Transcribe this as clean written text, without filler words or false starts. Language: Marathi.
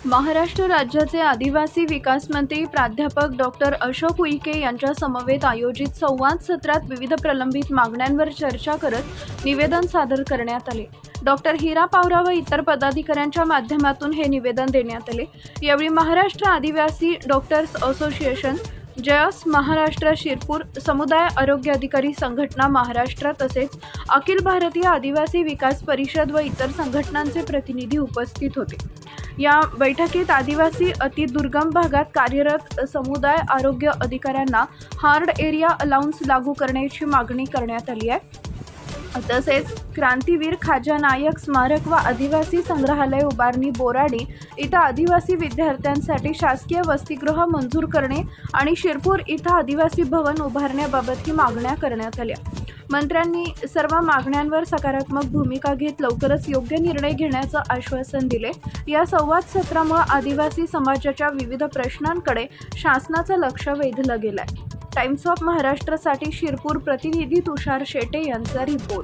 महाराष्ट्र राज्याचे आदिवासी विकास मंत्री प्राध्यापक डॉक्टर अशोक उईके यांच्या समवेत आयोजित संवाद सत्रात विविध प्रलंबित मागण्यांवर चर्चा करत निवेदन सादर करण्यात आले। डॉक्टर हिरा पावरा व इतर पदाधिकाऱ्यांच्या माध्यमातून हे निवेदन देण्यात आले। यावेळी महाराष्ट्र आदिवासी डॉक्टर्स असोसिएशन, जयस महाराष्ट्र शिरपूर, समुदाय आरोग्य अधिकारी संघटना महाराष्ट्र तसेच अखिल भारतीय आदिवासी विकास परिषद व इतर संघटनांचे प्रतिनिधी उपस्थित होते। या बैठकीत आदिवासी अतिदुर्गम भागात कार्यरत समुदाय आरोग्य अधिकाऱ्यांना हार्ड एरिया अलाउन्स लागू करण्याची मागणी करण्यात आली आहे। तसेच क्रांतीवीर खाजा नायक स्मारक व आदिवासी संग्रहालय उभारणी बोराडी इथं आदिवासी विद्यार्थ्यांसाठी शासकीय वसतिगृह मंजूर करणे आणि शिरपूर इथं आदिवासी भवन उभारण्याबाबत ही मागण्या करण्यात आल्या। मंत्र्यांनी सर्व मागण्यांवर सकारात्मक भूमिका घेत लवकरच योग्य निर्णय घेण्याचं आश्वासन दिले। या संवाद सत्रामुळे आदिवासी समाजाच्या विविध प्रश्नांकडे शासनाचं लक्ष वेधलं गेलंय। टाइम्स ऑफ महाराष्ट्रसाठी शिरपूर प्रतिनिधी तुषार शेटे यांचा रिपोर्ट।